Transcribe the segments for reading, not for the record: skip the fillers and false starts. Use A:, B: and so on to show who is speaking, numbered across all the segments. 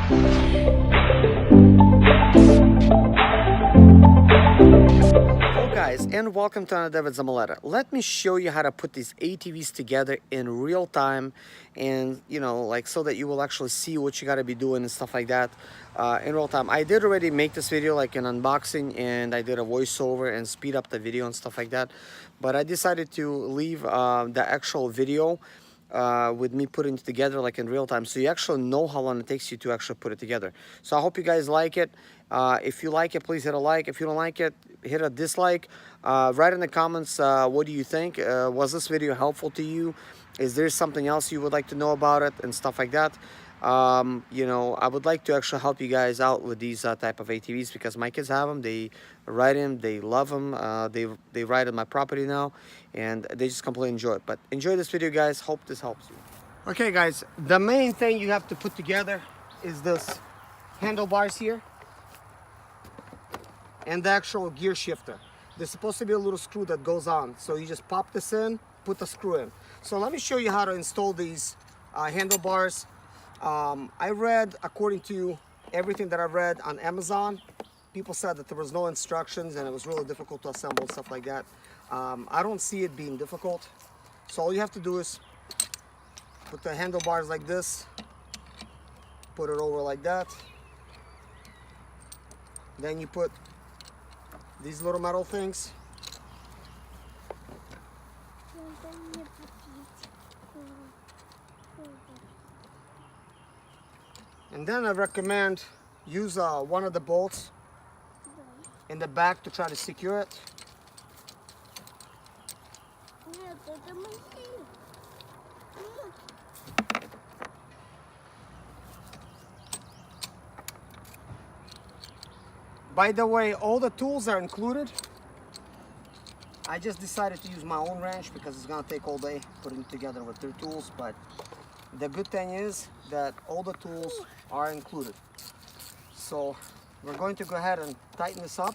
A: Hello guys, and welcome to another with Zimaleta. Let me show you how to put these ATVs together in real time, and like so that you will actually see what you got to be doing and stuff like that in real time. I did already make this video like an unboxing, and I did a voiceover and speed up the video and stuff like that, but I decided to leave the actual video with me putting it together like in real time, so you actually know how long it takes you to actually put it together. So I hope you guys like it. If you like it, please hit a like. If you don't like it, hit a dislike. Write in the comments what do you think. Was this video helpful to you? Is there something else you would like to know about it and stuff like that? I would like to actually help you guys out with these type of ATVs, because my kids have them. They ride them, they love them. They ride on my property now, and they just completely enjoy it. But enjoy this video, guys. Hope this helps you. Okay guys, the main thing you have to put together is this handlebars here and the actual gear shifter. There's supposed to be a little screw that goes on, so you just pop this in, put the screw in. So let me show you how to install these handlebars. I read, according to everything that I read on Amazon, people said that there was no instructions and it was really difficult to assemble and stuff like that. I don't see it being difficult. So all you have to do is put the handlebars like this, put it over like that. Then you put these little metal things. And then I recommend use one of the bolts in the back to try to secure it. By the way, all the tools are included. I just decided to use my own wrench because it's gonna take all day putting it together with 3 tools, but the good thing is that all the tools are included. So we're going to go ahead and tighten this up.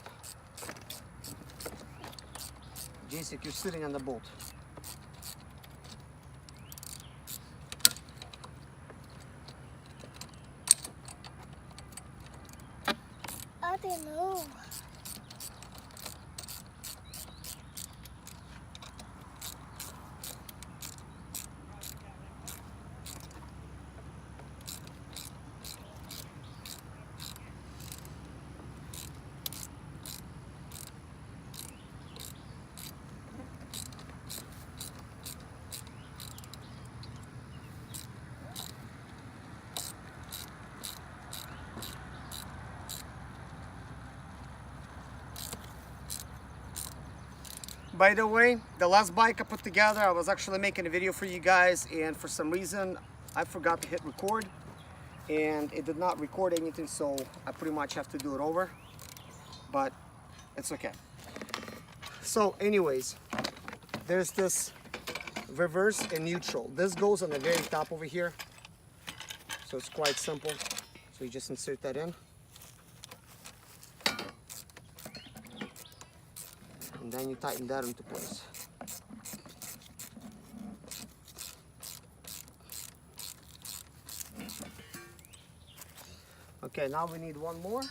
A: Jason, you're sitting on the bolt.
B: I don't know.
A: By the way, the last bike I put together, I was actually making a video for you guys, and for some reason I forgot to hit record and it did not record anything, so I pretty much have to do it over, but it's okay. So anyways, there's this reverse and neutral. This goes on the very top over here, so it's quite simple. So you just insert that in. And then you tighten that into place. Okay, now we need one more.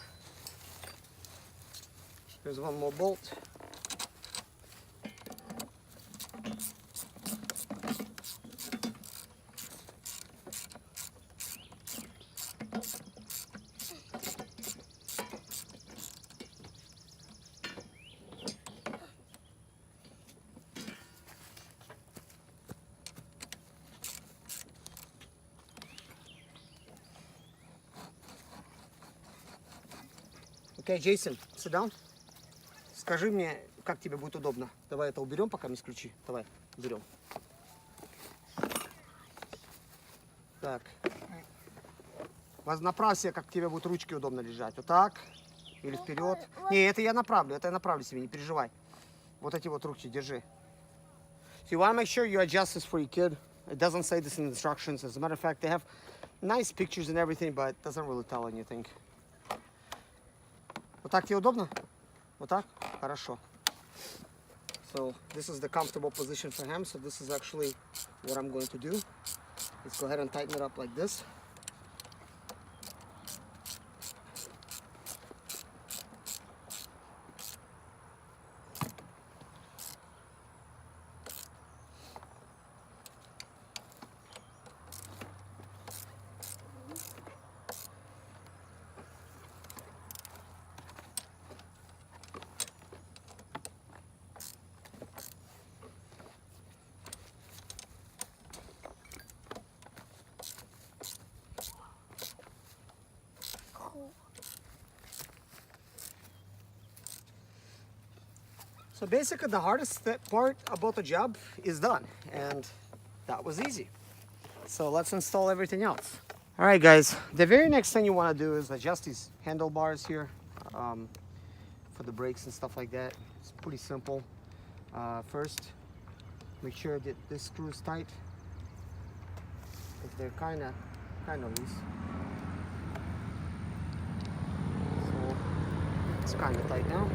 A: Here's one more bolt. Okay, Jason, sit down. Скажи мне, как тебе будет удобно. Давай это уберем, пока не ключи. Давай, уберем. Так. Направь себе, как тебе будет ручки удобно лежать. Вот так. Или вперед. Не, это я направлю себе, не переживай. Вот эти вот руки держи. So you want to make sure you adjust this for your kid. It doesn't say this in the instructions. As a matter of fact, they have nice pictures and everything, but it doesn't really tell anything. Вот так тебе удобно? Вот так? Хорошо. So this is the comfortable position for him. So this is actually what I'm going to do. Let's go ahead and tighten it up like this. So basically the hardest part about the job is done, and that was easy. So let's install everything else. All right guys, the very next thing you want to do is adjust these handlebars here for the brakes and stuff like that. It's pretty simple. First, make sure that this screw is tight, because they're kind of loose. So it's kind of tight now.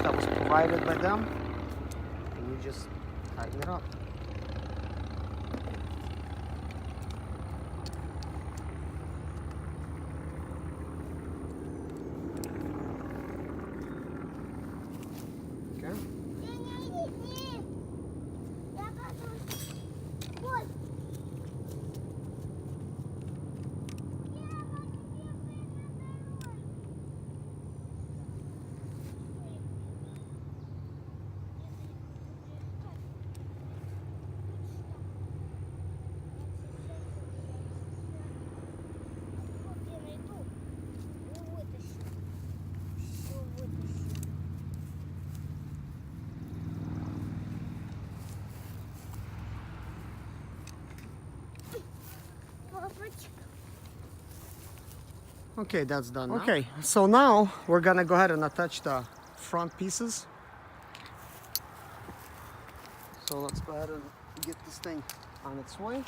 A: That was provided by them, and you just tighten it up. Okay. Okay, that's done now. Okay, so now we're gonna go ahead and attach the front pieces. So let's go ahead and get this thing on its way.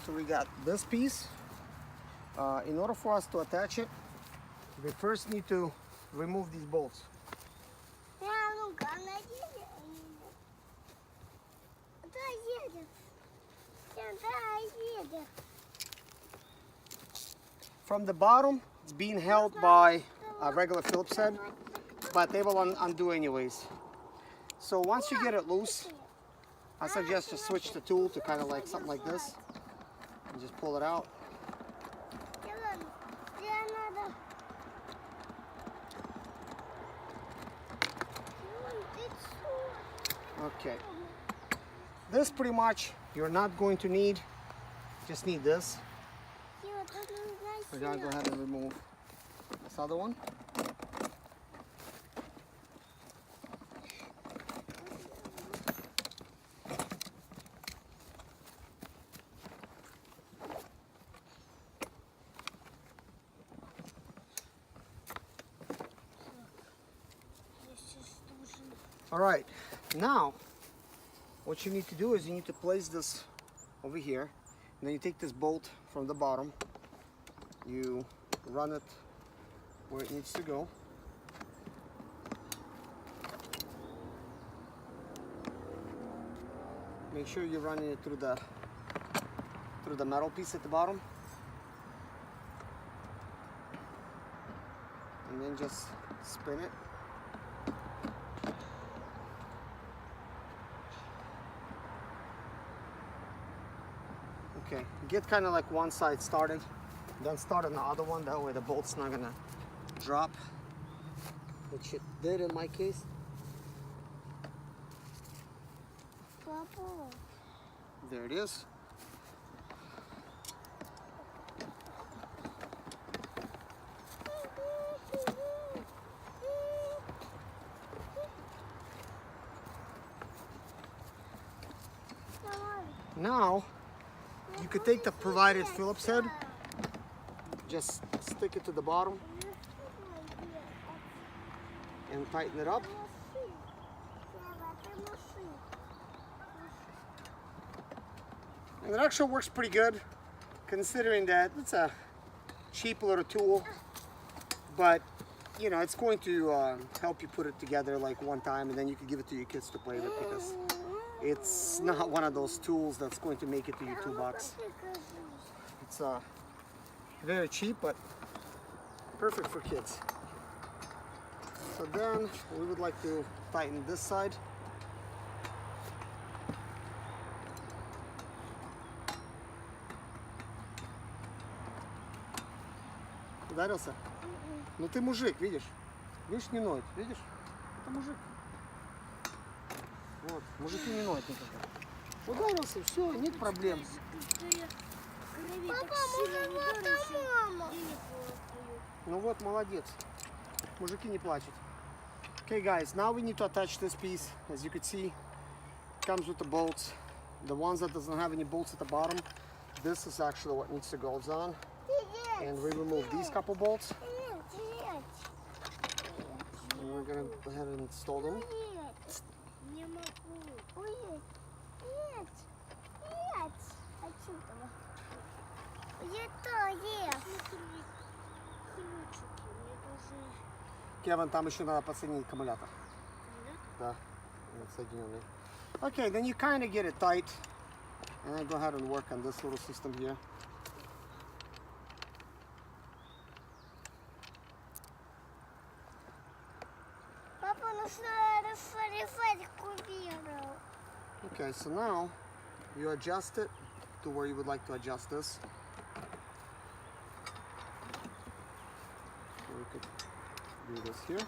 A: So we got this piece. In order for us to attach it, we first need to remove these bolts. From the bottom, it's being held by a regular Phillips head, but they will undo anyways. So once you get it loose, I suggest just switch the tool to kind of like something like this, and just pull it out. Okay. This pretty much you're not going to need, just need this. We're gonna go ahead and remove this other one. All right, now what you need to do is you need to place this over here, and then you take this bolt from the bottom, you run it where it needs to go. Make sure you're running it through the metal piece at the bottom, and then just spin it. Okay, get kind of like one side started, then start on the other one, that way the bolt's not gonna drop, which it did in my case. There it is. Now, you could take the provided Phillips head, just stick it to the bottom and tighten it up. And it actually works pretty good, considering that it's a cheap little tool, but you know, it's going to help you put it together like one time, and then you can give it to your kids to play with, because it's not one of those tools that's going to make it to your toolbox. It's very cheap, but perfect for kids. So then we would like to tighten this side. Ударился? Ну ты мужик, видишь? Видишь, не ноет, видишь? Это мужик. Вот, мужики не ноют никогда. Ударился, все, нет проблем.
B: Папа, может, вот там мама?
A: Ну вот, молодец. Мужики не плачут. Okay guys, now we need to attach this piece. As you can see, it comes with the bolts. The ones that doesn't have any bolts at the bottom, this is actually what needs to go on. And we remove these couple bolts. And we're gonna go ahead and install them. Кевин, там еще надо подсоединить аккумулятор. Да, соединенный. Okay, then you kind of get it tight. And then go ahead and work on this little system here.
B: Папа, нужно расширить купюру.
A: Okay, so now you adjust it to where you would like to adjust this. So we could do this here.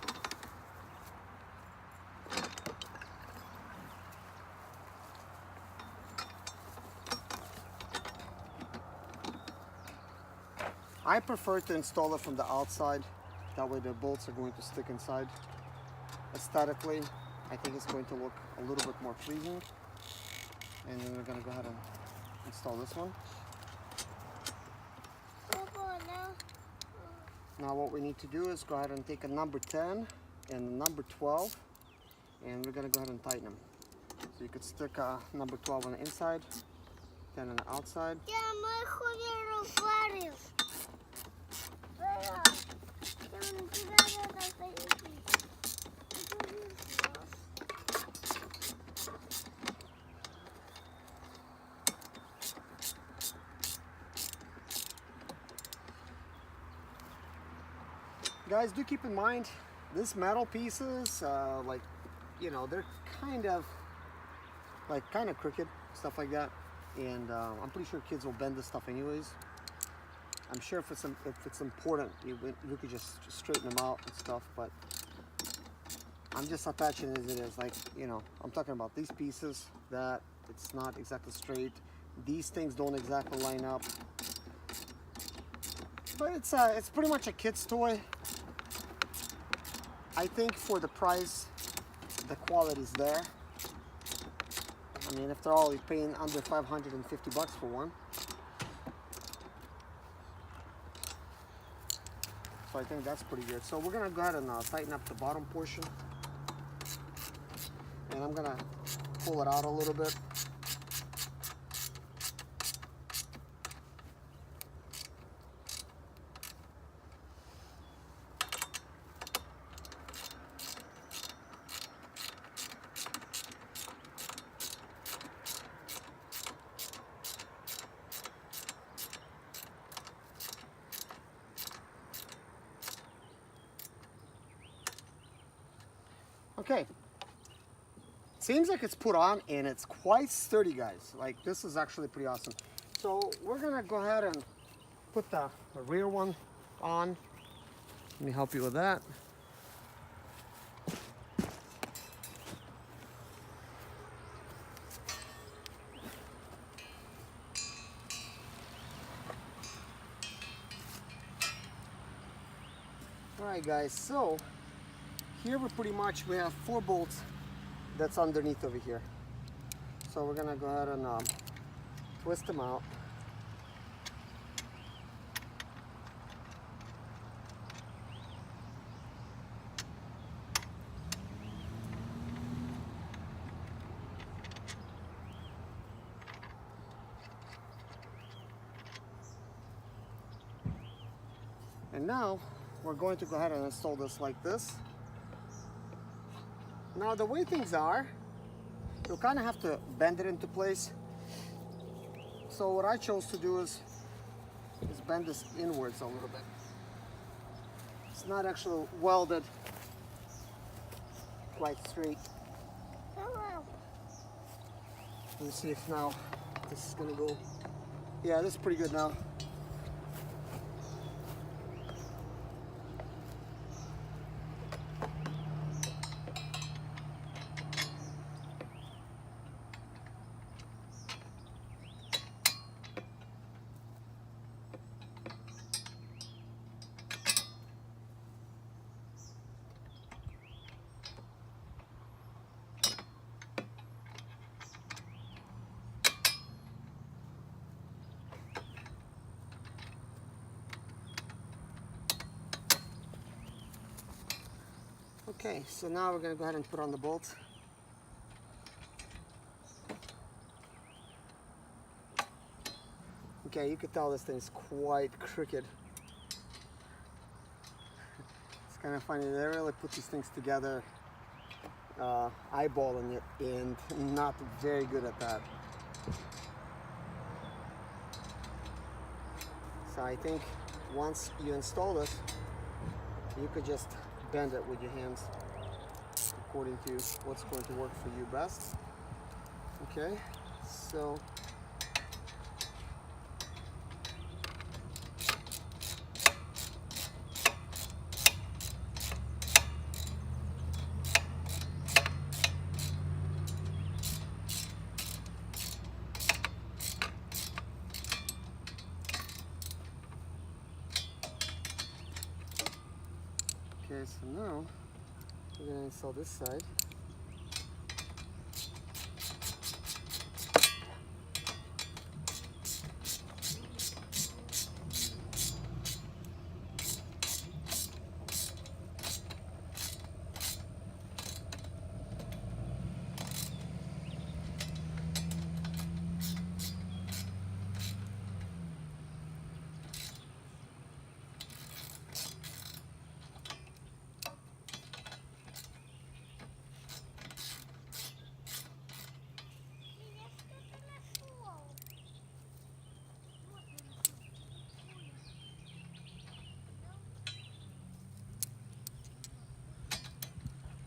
A: I prefer to install it from the outside. That way the bolts are going to stick inside. Aesthetically, I think it's going to look a little bit more pleasing. And then we're going to go ahead and install this one. Now what we need to do is go ahead and take a number 10 and a number 12, and we're going to go ahead and tighten them. So you could stick a number 12 on the inside, 10 on the outside. Guys, do keep in mind, these metal pieces, like, you know, they're kind of crooked, stuff like that. And I'm pretty sure kids will bend this stuff anyways. I'm sure if it's important, you could just straighten them out and stuff, but I'm just attaching it as it is. Like, you know, I'm talking about these pieces that it's not exactly straight. These things don't exactly line up. But it's pretty much a kid's toy. I think for the price, the quality's there. I mean, after all, you're paying under 550 bucks for one. So I think that's pretty good. So we're gonna go ahead and tighten up the bottom portion. And I'm gonna pull it out a little bit. Okay, seems like it's put on and it's quite sturdy, guys. Like, this is actually pretty awesome. So we're gonna go ahead and put the rear one on. Let me help you with that. All right, guys, so here we have 4 bolts that's underneath over here. So we're gonna go ahead and twist them out. And now we're going to go ahead and install this like this. Now the way things are, you'll kind of have to bend it into place. So what I chose to do is bend this inwards a little bit. It's not actually welded quite straight. Let me see if now this is gonna go. Yeah, this is pretty good now. Okay, so now we're gonna go ahead and put on the bolts. Okay, you can tell this thing is quite crooked. It's kind of funny, they really put these things together eyeballing it, and not very good at that. So I think once you install this, you could just bend it with your hands according to what's going to work for you best. Okay, so okay, so now we're going to install this side.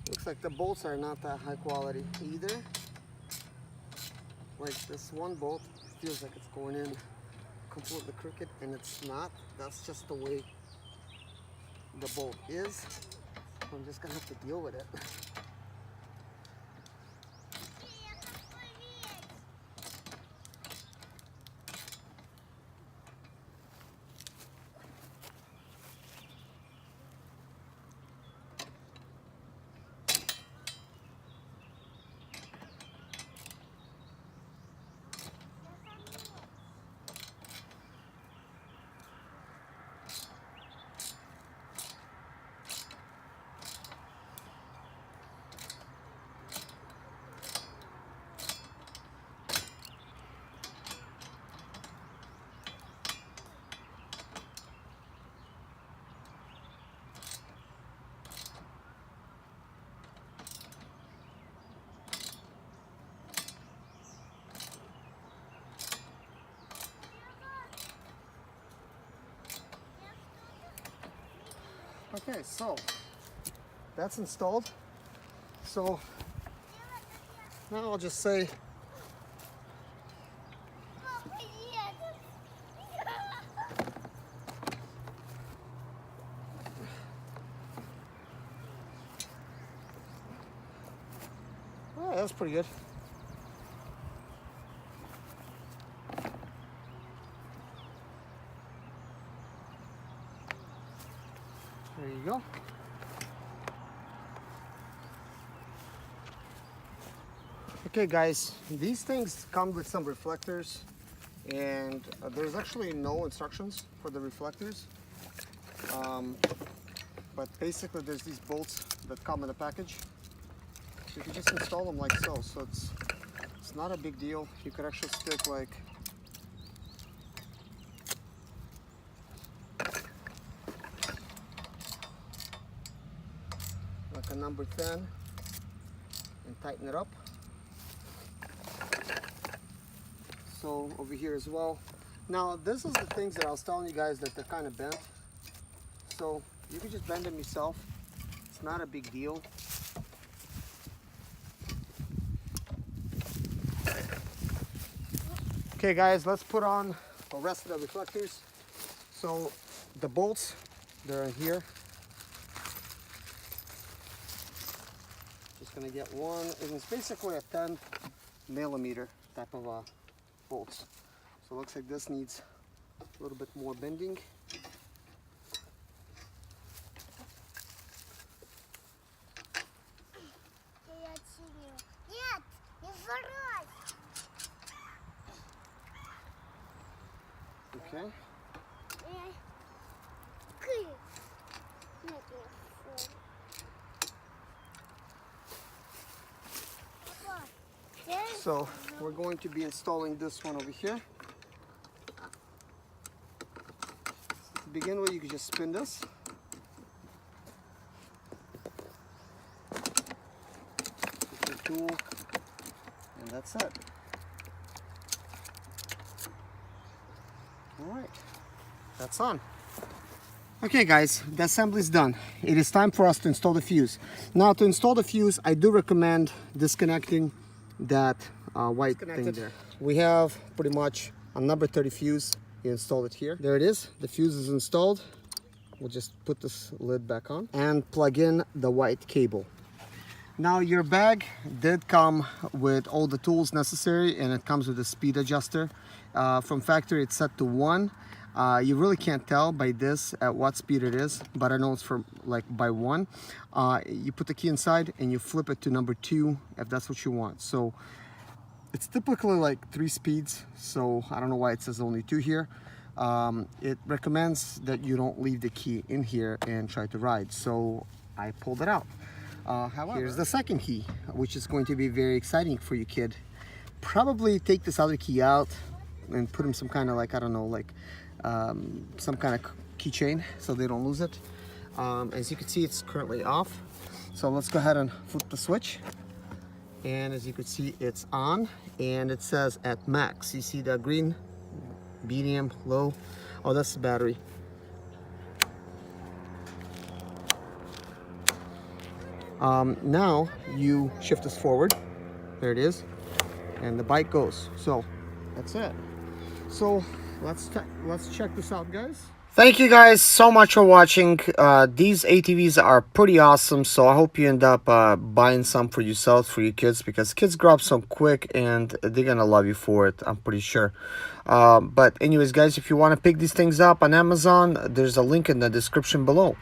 A: Looks like the bolts are not that high quality either. Like this one bolt feels like it's going in completely crooked, and it's not. That's just the way the bolt is. I'm just gonna have to deal with it. Okay, so that's installed. So now I'll just say oh, that's pretty good. There you go. Okay guys, these things come with some reflectors, and there's actually no instructions for the reflectors, but basically there's these bolts that come in a package. So you can just install them like so. So it's not a big deal. You could actually stick like a number 10 and tighten it up. So over here as well. Now this is the things that I was telling you guys that they're kind of bent. So you can just bend them yourself. It's not a big deal. Okay guys, let's put on the rest of the reflectors. So the bolts, they're in here. Just gonna get one, and it's basically a 10 millimeter type of bolts. So it looks like this needs a little bit more bending. Okay. So we're going to be installing this one over here. So to begin with, you can just spin this. Take your tool, and that's it. All right, that's on. Okay guys, the assembly is done. It is time for us to install the fuse. Now to install the fuse, I do recommend disconnecting that white thing there. We have pretty much a number 30 fuse. You install it here. There it is. The fuse is installed. We'll just put this lid back on and plug in the white cable. Now your bag did come with all the tools necessary, and it comes with a speed adjuster. From factory it's set to 1. You really can't tell by this at what speed it is, but I know it's from like by 1. You put the key inside and you flip it to number 2 if that's what you want. So it's typically like 3 speeds, so I don't know why it says only 2 here. It recommends that you don't leave the key in here and try to ride, so I pulled it out. However, here's the second key, which is going to be very exciting for your kid. Probably take this other key out and put him some kind of like, I don't know, like some kind of keychain so they don't lose it. As you can see, it's currently off. So let's go ahead and flip the switch. And as you can see, it's on and it says at max. You see the green, medium, low. Oh, that's the battery. Now you shift this forward. There it is. And the bike goes. So that's it. So let's check this out, guys. Thank you guys so much for watching. These ATVs are pretty awesome, so I hope you end up buying some for yourselves, for your kids, because kids grow up so quick and they're gonna love you for it, I'm pretty sure. But anyways guys, if you want to pick these things up on Amazon, there's a link in the description below.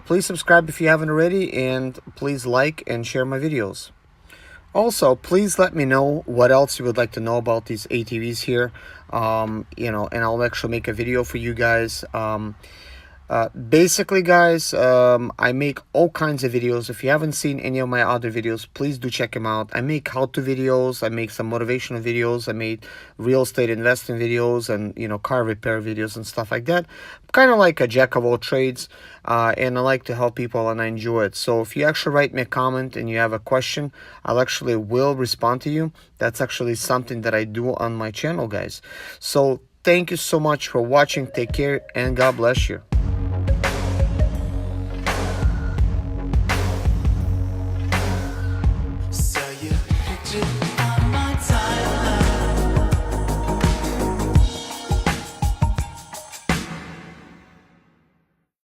A: Please subscribe if you haven't already, and please like and share my videos. Also, please let me know what else you would like to know about these ATVs here. You know, and I'll actually make a video for you guys. Basically guys, I make all kinds of videos. If you haven't seen any of my other videos, please do check them out. I make how-to videos, I make some motivational videos, I made real estate investing videos, and you know, car repair videos and stuff like that. I'm kind of like a jack of all trades, and I like to help people and I enjoy it. So if you actually write me a comment and you have a question, I'll actually will respond to you. That's actually something that I do on my channel, guys. So thank you so much for watching. Take care and God bless you.
C: Saw your picture